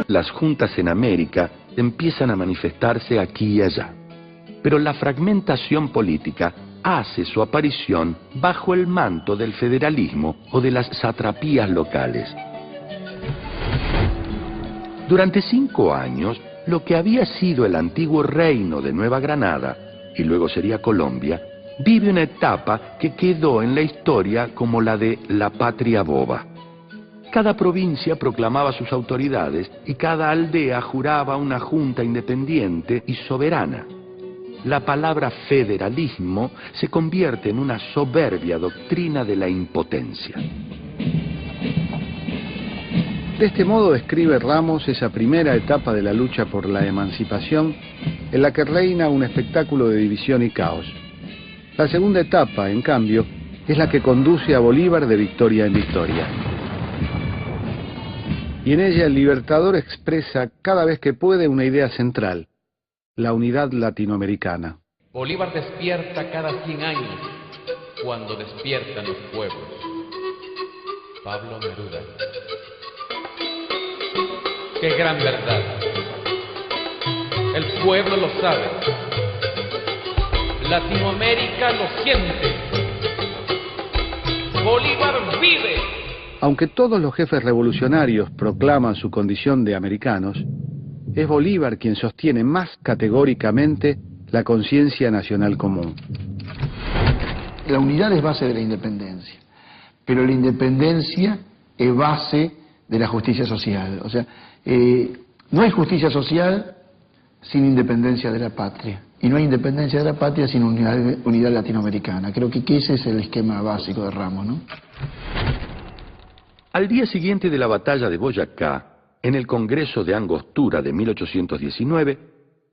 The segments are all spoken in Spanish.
las juntas en América empiezan a manifestarse aquí y allá. Pero la fragmentación política hace su aparición bajo el manto del federalismo o de las satrapías locales. Durante 5 años, lo que había sido el antiguo reino de Nueva Granada, y luego sería Colombia, vive una etapa que quedó en la historia como la de la patria boba. Cada provincia proclamaba sus autoridades y cada aldea juraba una junta independiente y soberana. La palabra federalismo se convierte en una soberbia doctrina de la impotencia. De este modo describe Ramos esa primera etapa de la lucha por la emancipación en la que reina un espectáculo de división y caos. La segunda etapa, en cambio, es la que conduce a Bolívar de victoria en victoria. Y en ella el Libertador expresa cada vez que puede una idea central: la unidad latinoamericana. Bolívar despierta cada 100 años, cuando despiertan los pueblos. Pablo Neruda. ¡Qué gran verdad! El pueblo lo sabe. Latinoamérica lo siente. Bolívar vive. Aunque todos los jefes revolucionarios proclaman su condición de americanos, es Bolívar quien sostiene más categóricamente la conciencia nacional común. La unidad es base de la independencia, pero la independencia es base de la justicia social. O sea, no hay justicia social sin independencia de la patria, y no hay independencia de la patria sin unidad latinoamericana. Creo que ese es el esquema básico de Ramos, ¿no? Al día siguiente de la batalla de Boyacá, en el Congreso de Angostura de 1819,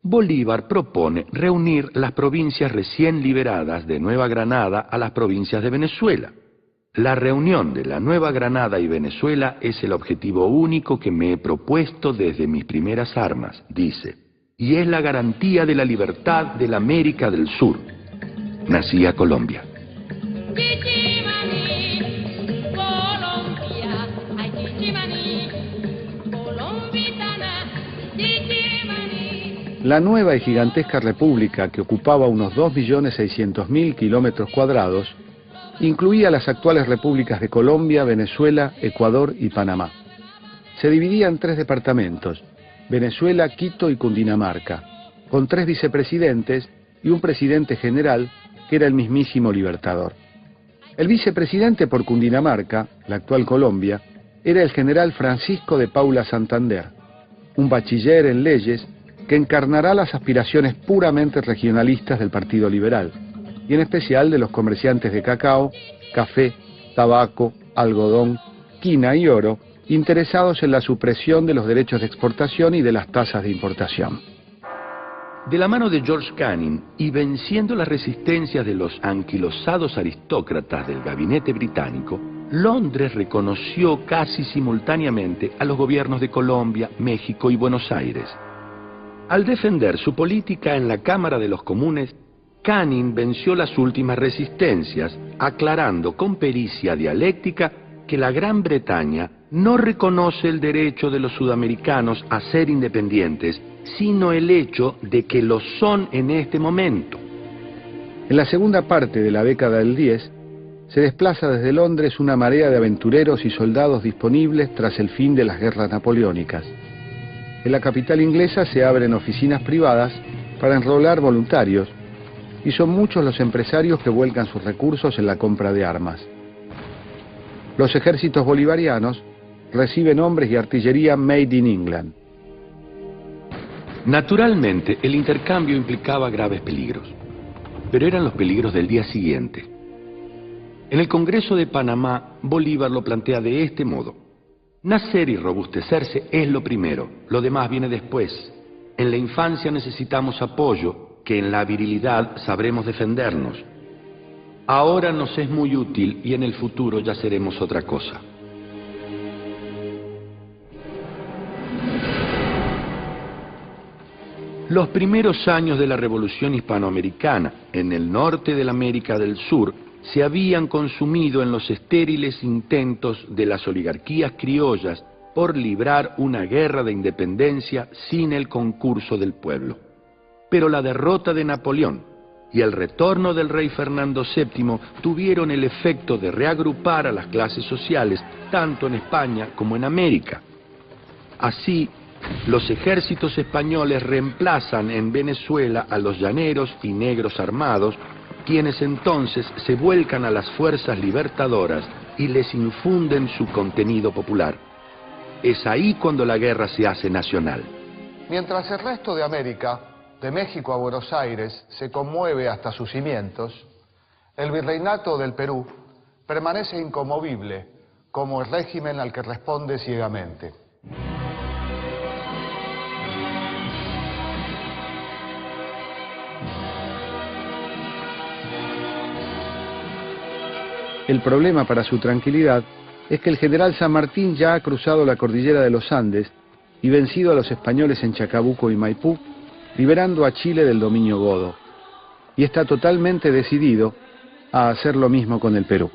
Bolívar propone reunir las provincias recién liberadas de Nueva Granada a las provincias de Venezuela. La reunión de la Nueva Granada y Venezuela es el objetivo único que me he propuesto desde mis primeras armas, dice, y es la garantía de la libertad de la América del Sur. Nacía Colombia. La nueva y gigantesca república, que ocupaba unos 2.600.000 kilómetros cuadrados, incluía las actuales repúblicas de Colombia, Venezuela, Ecuador y Panamá. Se dividía en 3 departamentos: Venezuela, Quito y Cundinamarca, con 3 vicepresidentes y un presidente general que era el mismísimo Libertador. El vicepresidente por Cundinamarca, la actual Colombia, era el general Francisco de Paula Santander, un bachiller en leyes que encarnará las aspiraciones puramente regionalistas del Partido Liberal, y en especial de los comerciantes de cacao, café, tabaco, algodón, quina y oro, interesados en la supresión de los derechos de exportación y de las tasas de importación. De la mano de George Canning y venciendo las resistencias de los anquilosados aristócratas del gabinete británico, Londres reconoció casi simultáneamente a los gobiernos de Colombia, México y Buenos Aires. Al defender su política en la Cámara de los Comunes, Canning venció las últimas resistencias, aclarando con pericia dialéctica que la Gran Bretaña no reconoce el derecho de los sudamericanos a ser independientes, sino el hecho de que lo son en este momento. En la segunda parte de la década del 10, se desplaza desde Londres una marea de aventureros y soldados disponibles tras el fin de las guerras napoleónicas. En la capital inglesa se abren oficinas privadas para enrolar voluntarios, y son muchos los empresarios que vuelcan sus recursos en la compra de armas. Los ejércitos bolivarianos reciben hombres y artillería made in England. Naturalmente, el intercambio implicaba graves peligros, pero eran los peligros del día siguiente. En el Congreso de Panamá, Bolívar lo plantea de este modo: nacer y robustecerse es lo primero, lo demás viene después. En la infancia necesitamos apoyo, que en la virilidad sabremos defendernos. Ahora nos es muy útil y en el futuro ya seremos otra cosa. Los primeros años de la Revolución Hispanoamericana, en el norte de la América del Sur, se habían consumido en los estériles intentos de las oligarquías criollas por librar una guerra de independencia sin el concurso del pueblo. Pero la derrota de Napoleón y el retorno del rey Fernando VII tuvieron el efecto de reagrupar a las clases sociales, tanto en España como en América. Así, los ejércitos españoles reemplazan en Venezuela a los llaneros y negros armados, quienes entonces se vuelcan a las fuerzas libertadoras y les infunden su contenido popular. Es ahí cuando la guerra se hace nacional. Mientras el resto de América, de México a Buenos Aires, se conmueve hasta sus cimientos, el virreinato del Perú permanece inconmovible como el régimen al que responde ciegamente. El problema para su tranquilidad es que el general San Martín ya ha cruzado la cordillera de los Andes y vencido a los españoles en Chacabuco y Maipú, liberando a Chile del dominio godo, y está totalmente decidido a hacer lo mismo con el Perú.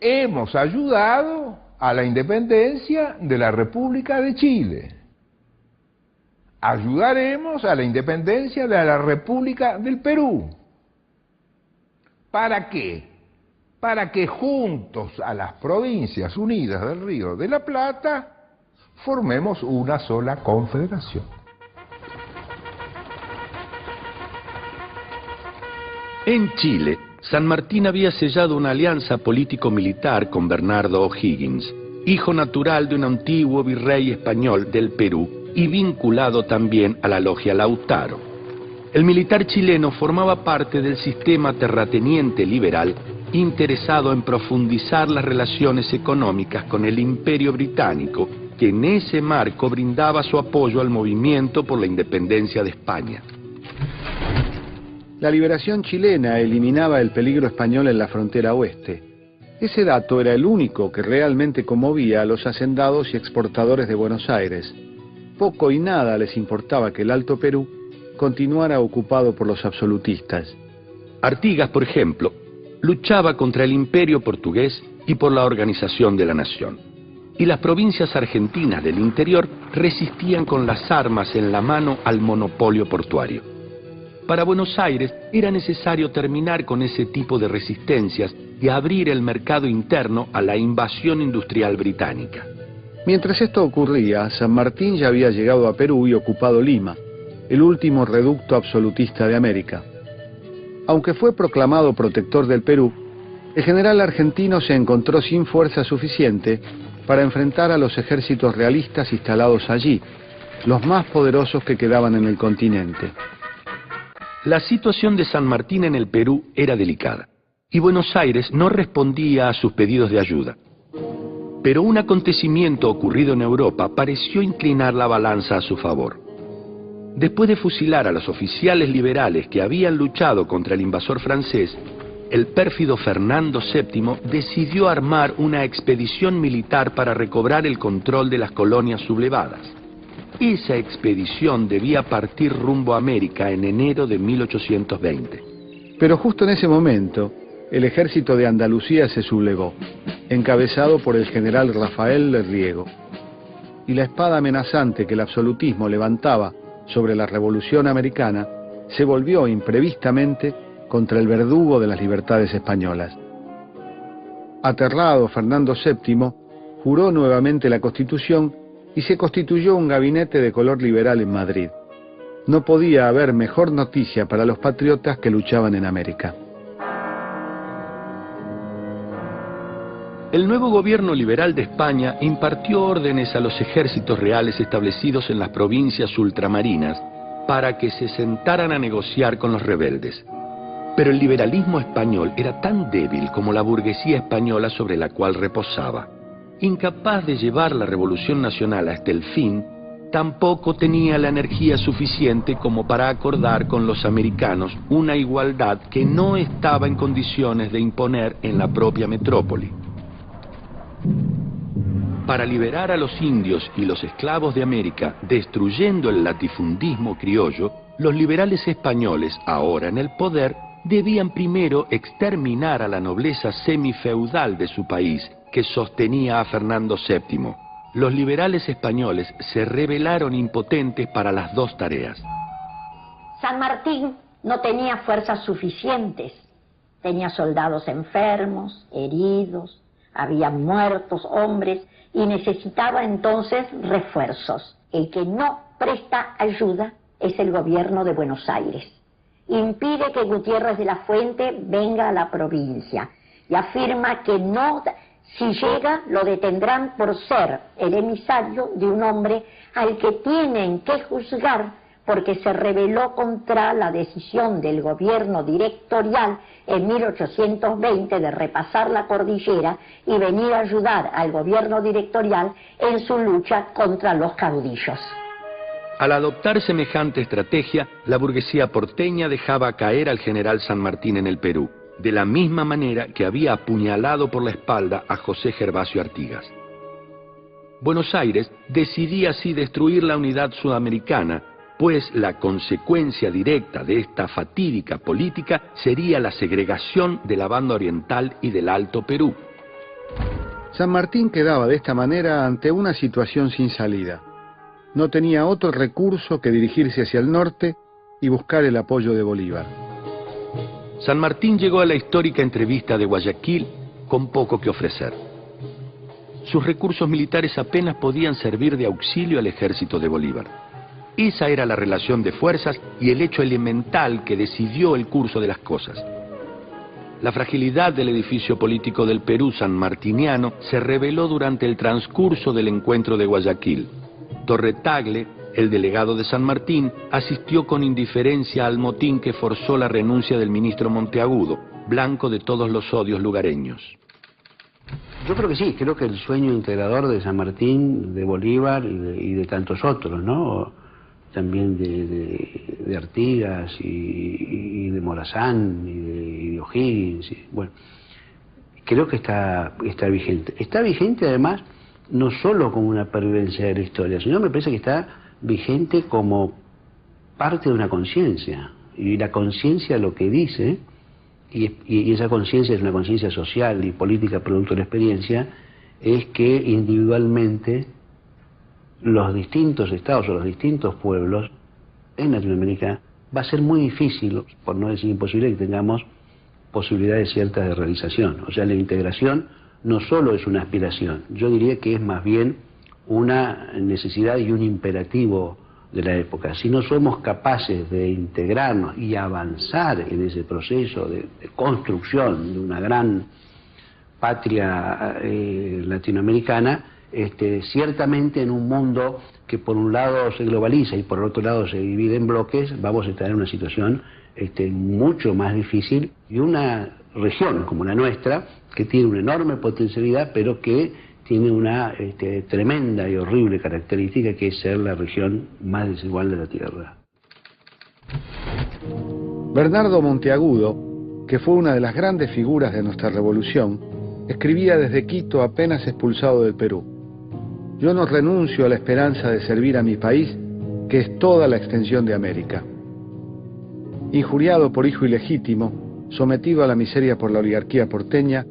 Hemos ayudado a la independencia de la República de Chile. Ayudaremos a la independencia de la República del Perú. ¿Para qué? Para que juntos a las Provincias Unidas del Río de la Plata formemos una sola confederación. En Chile, San Martín había sellado una alianza político-militar con Bernardo O'Higgins, hijo natural de un antiguo virrey español del Perú y vinculado también a la logia Lautaro. El militar chileno formaba parte del sistema terrateniente liberal interesado en profundizar las relaciones económicas con el Imperio Británico, que en ese marco brindaba su apoyo al movimiento por la independencia de España. La liberación chilena eliminaba el peligro español en la frontera oeste. Ese dato era el único que realmente conmovía a los hacendados y exportadores de Buenos Aires. Poco y nada les importaba que el Alto Perú continuara ocupado por los absolutistas. Artigas, por ejemplo, luchaba contra el imperio portugués y por la organización de la nación. Y las provincias argentinas del interior resistían con las armas en la mano al monopolio portuario. Para Buenos Aires era necesario terminar con ese tipo de resistencias y abrir el mercado interno a la invasión industrial británica. Mientras esto ocurría, San Martín ya había llegado a Perú y ocupado Lima, el último reducto absolutista de América. Aunque fue proclamado protector del Perú, el general argentino se encontró sin fuerza suficiente para enfrentar a los ejércitos realistas instalados allí, los más poderosos que quedaban en el continente. La situación de San Martín en el Perú era delicada, y Buenos Aires no respondía a sus pedidos de ayuda. Pero un acontecimiento ocurrido en Europa pareció inclinar la balanza a su favor. Después de fusilar a los oficiales liberales que habían luchado contra el invasor francés, el pérfido Fernando VII decidió armar una expedición militar para recobrar el control de las colonias sublevadas. Esa expedición debía partir rumbo a América en enero de 1820. Pero justo en ese momento, el ejército de Andalucía se sublevó, encabezado por el general Rafael de Riego. Y la espada amenazante que el absolutismo levantaba sobre la Revolución Americana se volvió imprevistamente contra el verdugo de las libertades españolas. Aterrado, Fernando VII juró nuevamente la Constitución y se constituyó un gabinete de color liberal en Madrid. No podía haber mejor noticia para los patriotas que luchaban en América. El nuevo gobierno liberal de España impartió órdenes a los ejércitos reales establecidos en las provincias ultramarinas para que se sentaran a negociar con los rebeldes. Pero el liberalismo español era tan débil como la burguesía española sobre la cual reposaba. Incapaz de llevar la revolución nacional hasta el fin, tampoco tenía la energía suficiente como para acordar con los americanos una igualdad que no estaba en condiciones de imponer en la propia metrópoli. Para liberar a los indios y los esclavos de América, destruyendo el latifundismo criollo, los liberales españoles, ahora en el poder, debían primero exterminar a la nobleza semifeudal de su país que sostenía a Fernando VII. Los liberales españoles se revelaron impotentes para las dos tareas. San Martín no tenía fuerzas suficientes. Tenía soldados enfermos, heridos, había muertos hombres y necesitaba entonces refuerzos. El que no presta ayuda es el gobierno de Buenos Aires. Impide que Gutiérrez de la Fuente venga a la provincia y afirma que no, si llega, lo detendrán por ser el emisario de un hombre al que tienen que juzgar porque se rebeló contra la decisión del gobierno directorial en 1820 de repasar la cordillera y venir a ayudar al gobierno directorial en su lucha contra los caudillos. Al adoptar semejante estrategia, la burguesía porteña dejaba caer al general San Martín en el Perú, de la misma manera que había apuñalado por la espalda a José Gervasio Artigas. Buenos Aires decidía así destruir la unidad sudamericana, pues la consecuencia directa de esta fatídica política sería la segregación de la banda oriental y del Alto Perú. San Martín quedaba de esta manera ante una situación sin salida. No tenía otro recurso que dirigirse hacia el norte y buscar el apoyo de Bolívar. San Martín llegó a la histórica entrevista de Guayaquil con poco que ofrecer. Sus recursos militares apenas podían servir de auxilio al ejército de Bolívar. Esa era la relación de fuerzas y el hecho elemental que decidió el curso de las cosas. La fragilidad del edificio político del Perú sanmartiniano se reveló durante el transcurso del encuentro de Guayaquil. Torre Tagle, el delegado de San Martín, asistió con indiferencia al motín que forzó la renuncia del ministro Monteagudo, blanco de todos los odios lugareños. Yo creo que sí, creo que el sueño integrador de San Martín, de Bolívar y de tantos otros, ¿no? También de Artigas y de Morazán y de O'Higgins, bueno, creo que está vigente. Está vigente además no solo como una pervivencia de la historia, sino me parece que está vigente como parte de una conciencia. Y la conciencia lo que dice, y esa conciencia es una conciencia social y política producto de la experiencia, es que individualmente los distintos estados o los distintos pueblos en Latinoamérica va a ser muy difícil, por no decir imposible, que tengamos posibilidades ciertas de realización. O sea, la integración no solo es una aspiración, yo diría que es más bien una necesidad y un imperativo de la época. Si no somos capaces de integrarnos y avanzar en ese proceso de construcción de una gran patria latinoamericana, ciertamente en un mundo que por un lado se globaliza y por el otro lado se divide en bloques, vamos a estar en una situación mucho más difícil, y una región como la nuestra, que tiene una enorme potencialidad, pero que tiene una tremenda y horrible característica, que es ser la región más desigual de la Tierra. Bernardo Monteagudo, que fue una de las grandes figuras de nuestra revolución, escribía desde Quito apenas expulsado del Perú: yo no renuncio a la esperanza de servir a mi país, que es toda la extensión de América. Injuriado por hijo ilegítimo, sometido a la miseria por la oligarquía porteña,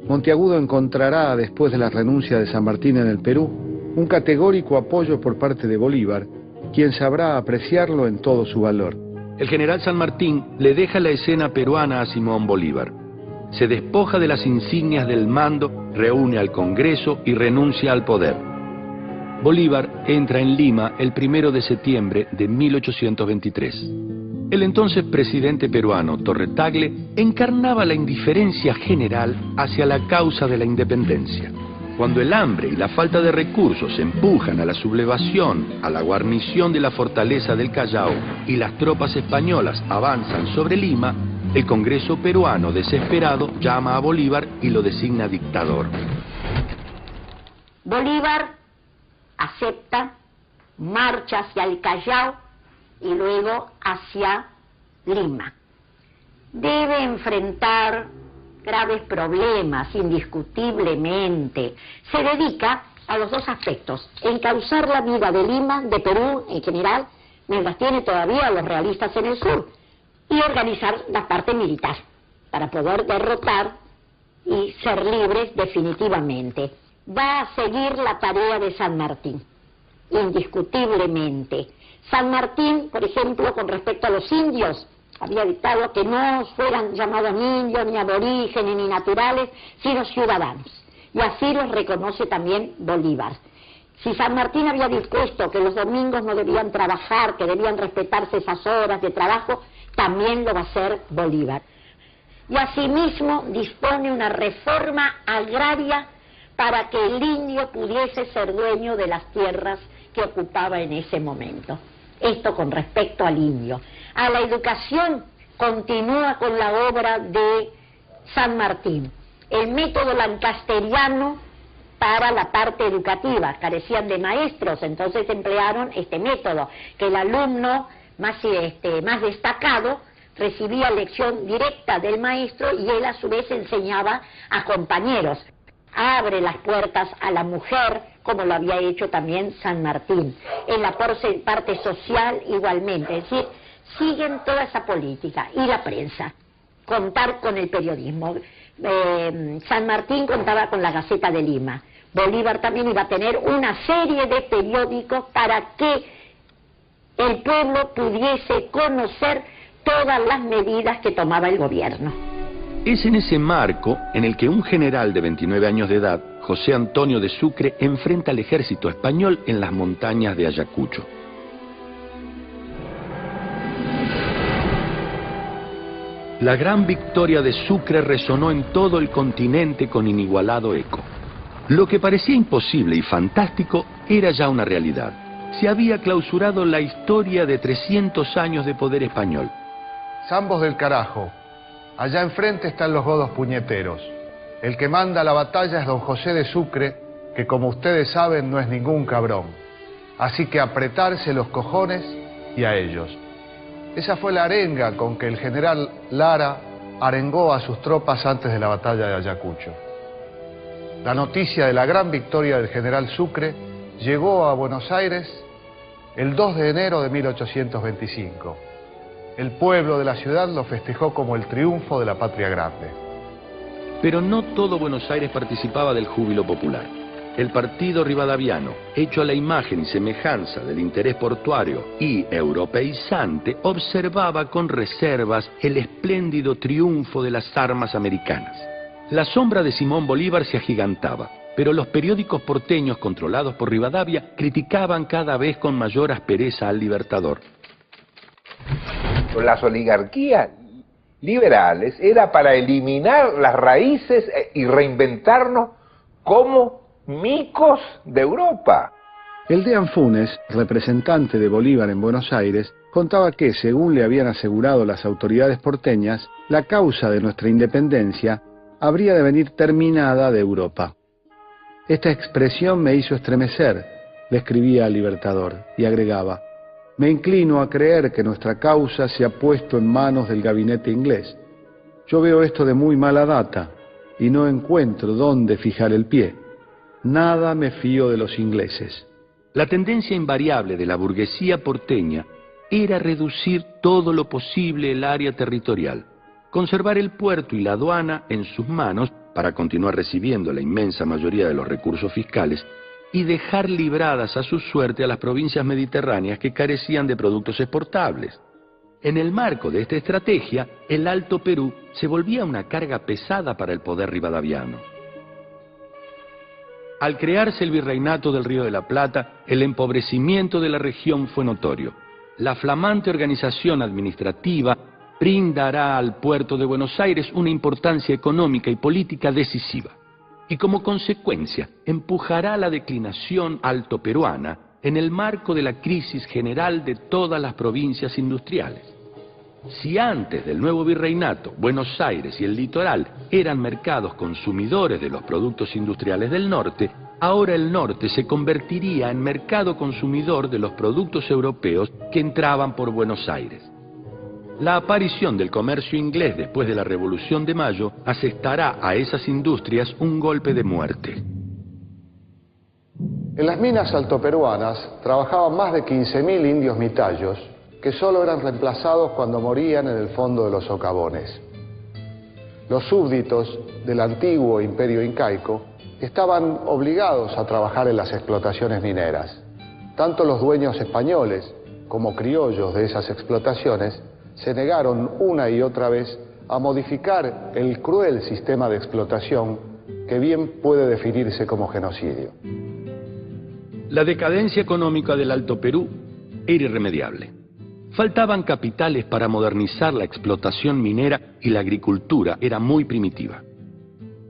Monteagudo encontrará, después de la renuncia de San Martín en el Perú, un categórico apoyo por parte de Bolívar, quien sabrá apreciarlo en todo su valor. El general San Martín le deja la escena peruana a Simón Bolívar. Se despoja de las insignias del mando, reúne al Congreso y renuncia al poder. Bolívar entra en Lima el 1 de septiembre de 1823. El entonces presidente peruano, Torre Tagle, encarnaba la indiferencia general hacia la causa de la independencia. Cuando el hambre y la falta de recursos empujan a la sublevación, a la guarnición de la fortaleza del Callao y las tropas españolas avanzan sobre Lima, el Congreso peruano, desesperado, llama a Bolívar y lo designa dictador. Bolívar acepta, marcha hacia el Callao y luego hacia Lima. Debe enfrentar graves problemas, indiscutiblemente. Se dedica a los dos aspectos: encauzar la vida de Lima, de Perú en general, mientras tiene todavía a los realistas en el sur, y organizar la parte militar para poder derrotar y ser libres definitivamente. Va a seguir la tarea de San Martín, indiscutiblemente. San Martín, por ejemplo, con respecto a los indios, había dictado que no fueran llamados ni indios, ni aborígenes, ni naturales, sino ciudadanos. Y así los reconoce también Bolívar. Si San Martín había dispuesto que los domingos no debían trabajar, que debían respetarse esas horas de trabajo, también lo va a hacer Bolívar. Y asimismo dispone una reforma agraria para que el indio pudiese ser dueño de las tierras que ocupaba en ese momento. Esto con respecto al indio. A la educación continúa con la obra de San Martín. El método lancasteriano para la parte educativa. Carecían de maestros, entonces emplearon este método, que el alumno más destacado recibía lección directa del maestro y él a su vez enseñaba a compañeros. Abre las puertas a la mujer, como lo había hecho también San Martín. En la parte social igualmente, es decir, siguen toda esa política. Y la prensa, contar con el periodismo. San Martín contaba con la Gaceta de Lima. Bolívar también iba a tener una serie de periódicos para que el pueblo pudiese conocer todas las medidas que tomaba el gobierno. Es en ese marco en el que un general de 29 años de edad, José Antonio de Sucre, enfrenta al ejército español en las montañas de Ayacucho. La gran victoria de Sucre resonó en todo el continente con inigualado eco. Lo que parecía imposible y fantástico era ya una realidad. Se había clausurado la historia de 300 años de poder español. Zambos del carajo. Allá enfrente están los godos puñeteros. El que manda la batalla es don José de Sucre, que como ustedes saben no es ningún cabrón. Así que apretarse los cojones y a ellos. Esa fue la arenga con que el general Lara arengó a sus tropas antes de la batalla de Ayacucho. La noticia de la gran victoria del general Sucre llegó a Buenos Aires el 2 de enero de 1825. El pueblo de la ciudad lo festejó como el triunfo de la patria grande. Pero no todo Buenos Aires participaba del júbilo popular. El partido rivadaviano, hecho a la imagen y semejanza del interés portuario y europeizante, observaba con reservas el espléndido triunfo de las armas americanas. La sombra de Simón Bolívar se agigantaba, pero los periódicos porteños controlados por Rivadavia criticaban cada vez con mayor aspereza al libertador. Las oligarquías liberales era para eliminar las raíces y reinventarnos como micos de Europa. El Deán Funes, representante de Bolívar en Buenos Aires, contaba que, según le habían asegurado las autoridades porteñas, la causa de nuestra independencia habría de venir terminada de Europa. Esta expresión me hizo estremecer, le escribía al Libertador, y agregaba: me inclino a creer que nuestra causa se ha puesto en manos del gabinete inglés. Yo veo esto de muy mala data y no encuentro dónde fijar el pie. Nada me fío de los ingleses. La tendencia invariable de la burguesía porteña era reducir todo lo posible el área territorial, conservar el puerto y la aduana en sus manos para continuar recibiendo la inmensa mayoría de los recursos fiscales y dejar libradas a su suerte a las provincias mediterráneas que carecían de productos exportables. En el marco de esta estrategia, el Alto Perú se volvía una carga pesada para el poder rivadaviano. Al crearse el virreinato del Río de la Plata, el empobrecimiento de la región fue notorio. La flamante organización administrativa brindará al puerto de Buenos Aires una importancia económica y política decisiva. Y como consecuencia, empujará la declinación altoperuana en el marco de la crisis general de todas las provincias industriales. Si antes del nuevo virreinato, Buenos Aires y el litoral eran mercados consumidores de los productos industriales del norte, ahora el norte se convertiría en mercado consumidor de los productos europeos que entraban por Buenos Aires. La aparición del comercio inglés después de la Revolución de Mayo asestará a esas industrias un golpe de muerte. En las minas altoperuanas trabajaban más de 15.000 indios mitayos que solo eran reemplazados cuando morían en el fondo de los socavones. Los súbditos del antiguo imperio incaico estaban obligados a trabajar en las explotaciones mineras. Tanto los dueños españoles como criollos de esas explotaciones se negaron una y otra vez a modificar el cruel sistema de explotación que bien puede definirse como genocidio. La decadencia económica del Alto Perú era irremediable. Faltaban capitales para modernizar la explotación minera y la agricultura era muy primitiva.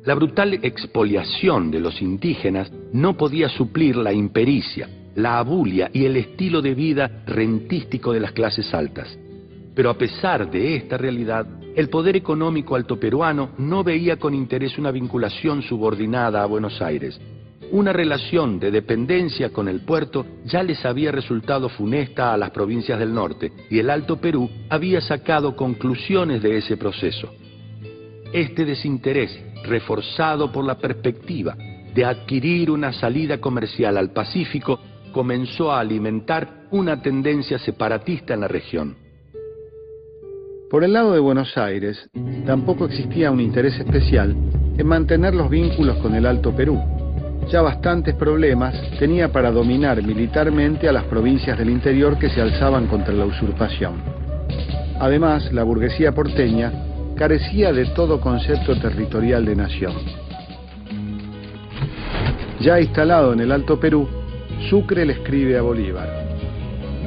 La brutal expoliación de los indígenas no podía suplir la impericia, la abulia y el estilo de vida rentístico de las clases altas. Pero a pesar de esta realidad, el poder económico altoperuano no veía con interés una vinculación subordinada a Buenos Aires. Una relación de dependencia con el puerto ya les había resultado funesta a las provincias del norte y el Alto Perú había sacado conclusiones de ese proceso. Este desinterés, reforzado por la perspectiva de adquirir una salida comercial al Pacífico, comenzó a alimentar una tendencia separatista en la región. Por el lado de Buenos Aires, tampoco existía un interés especial en mantener los vínculos con el Alto Perú. Ya bastantes problemas tenía para dominar militarmente a las provincias del interior que se alzaban contra la usurpación. Además, la burguesía porteña carecía de todo concepto territorial de nación. Ya instalado en el Alto Perú, Sucre le escribe a Bolívar: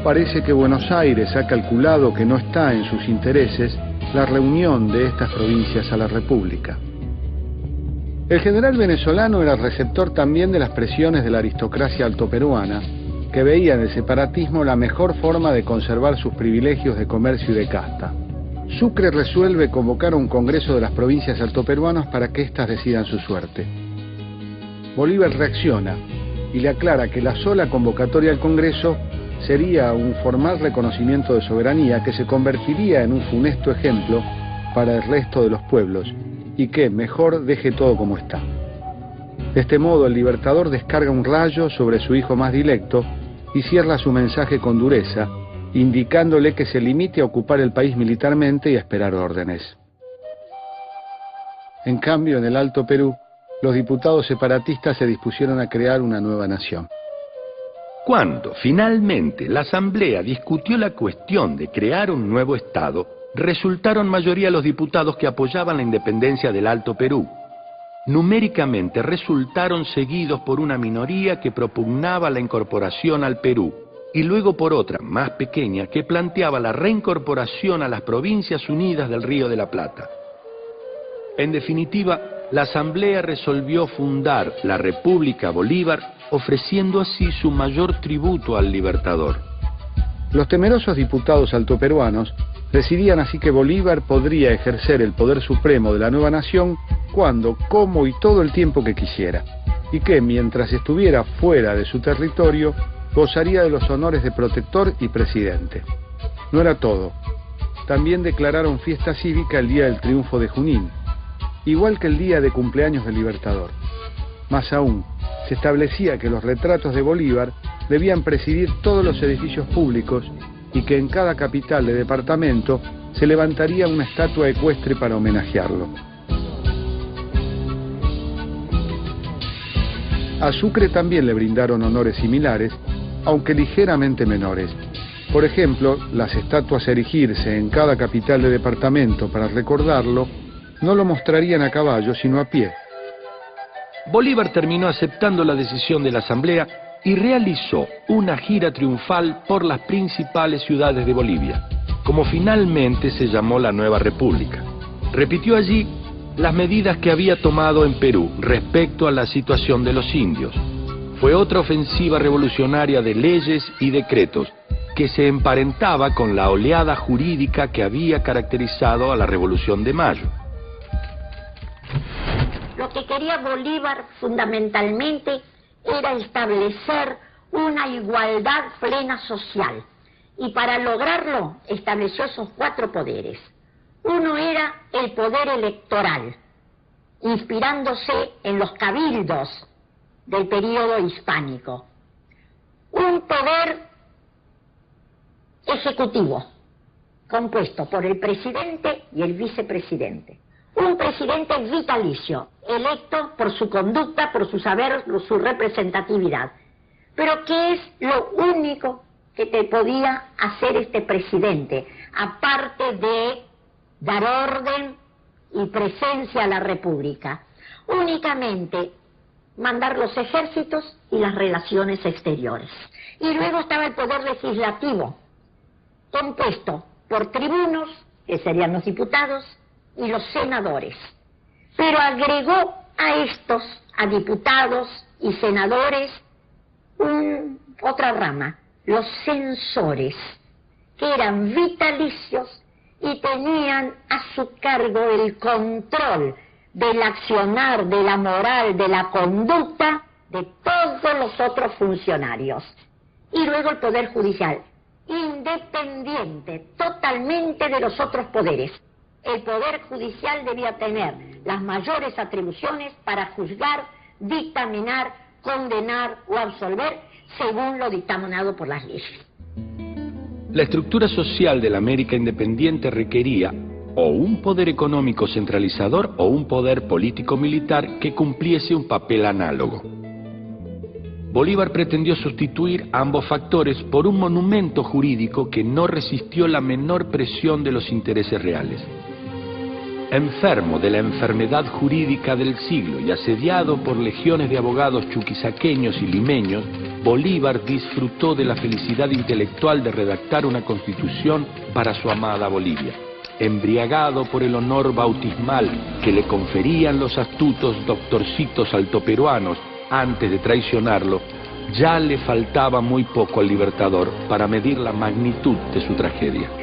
parece que Buenos Aires ha calculado que no está en sus intereses la reunión de estas provincias a la República. El general venezolano era receptor también de las presiones de la aristocracia altoperuana, que veía en el separatismo la mejor forma de conservar sus privilegios de comercio y de casta. Sucre resuelve convocar a un congreso de las provincias altoperuanas para que éstas decidan su suerte. Bolívar reacciona y le aclara que la sola convocatoria al congreso sería un formal reconocimiento de soberanía que se convertiría en un funesto ejemplo para el resto de los pueblos y que mejor deje todo como está. De este modo el libertador descarga un rayo sobre su hijo más dilecto y cierra su mensaje con dureza, indicándole que se limite a ocupar el país militarmente y a esperar órdenes. En cambio, en el Alto Perú, los diputados separatistas se dispusieron a crear una nueva nación. Cuando finalmente la Asamblea discutió la cuestión de crear un nuevo Estado, resultaron mayoría los diputados que apoyaban la independencia del Alto Perú. Numéricamente resultaron seguidos por una minoría que propugnaba la incorporación al Perú, y luego por otra, más pequeña, que planteaba la reincorporación a las Provincias Unidas del Río de la Plata. En definitiva, la Asamblea resolvió fundar la República Bolívar, ofreciendo así su mayor tributo al libertador. Los temerosos diputados altoperuanos decidían así que Bolívar podría ejercer el poder supremo de la nueva nación cuando, cómo y todo el tiempo que quisiera, y que mientras estuviera fuera de su territorio gozaría de los honores de protector y presidente. No era todo. También declararon fiesta cívica el día del triunfo de Junín, igual que el día de cumpleaños del libertador. Más aún, se establecía que los retratos de Bolívar debían presidir todos los edificios públicos y que en cada capital de departamento se levantaría una estatua ecuestre para homenajearlo. A Sucre también le brindaron honores similares, aunque ligeramente menores. Por ejemplo, las estatuas a erigirse en cada capital de departamento para recordarlo no lo mostrarían a caballo, sino a pie. Bolívar terminó aceptando la decisión de la Asamblea y realizó una gira triunfal por las principales ciudades de Bolivia, como finalmente se llamó la nueva República. Repitió allí las medidas que había tomado en Perú respecto a la situación de los indios. Fue otra ofensiva revolucionaria de leyes y decretos que se emparentaba con la oleada jurídica que había caracterizado a la Revolución de Mayo. Lo que quería Bolívar fundamentalmente era establecer una igualdad plena social, y para lograrlo estableció esos 4 poderes. Uno era el poder electoral, inspirándose en los cabildos del período hispánico. Un poder ejecutivo, compuesto por el presidente y el vicepresidente. un presidente vitalicio, electo por su conducta, por su saber, por su representatividad. Pero ¿qué es lo único que te podía hacer este presidente, aparte de dar orden y presencia a la República? Únicamente mandar los ejércitos y las relaciones exteriores. Y luego estaba el poder legislativo, compuesto por tribunos, que serían los diputados, y los senadores. Pero agregó a estos, a diputados y senadores, otra rama, los censores, que eran vitalicios y tenían a su cargo el control del accionar, de la moral, de la conducta de todos los otros funcionarios. Y luego el Poder Judicial, independiente totalmente de los otros poderes. El Poder Judicial debía tener las mayores atribuciones para juzgar, dictaminar, condenar o absolver según lo dictaminado por las leyes. La estructura social de la América independiente requería o un poder económico centralizador o un poder político-militar que cumpliese un papel análogo. Bolívar pretendió sustituir ambos factores por un monumento jurídico que no resistió la menor presión de los intereses reales. Enfermo de la enfermedad jurídica del siglo y asediado por legiones de abogados chuquisaqueños y limeños, Bolívar disfrutó de la felicidad intelectual de redactar una constitución para su amada Bolivia. Embriagado por el honor bautismal que le conferían los astutos doctorcitos altoperuanos antes de traicionarlo, ya le faltaba muy poco al Libertador para medir la magnitud de su tragedia.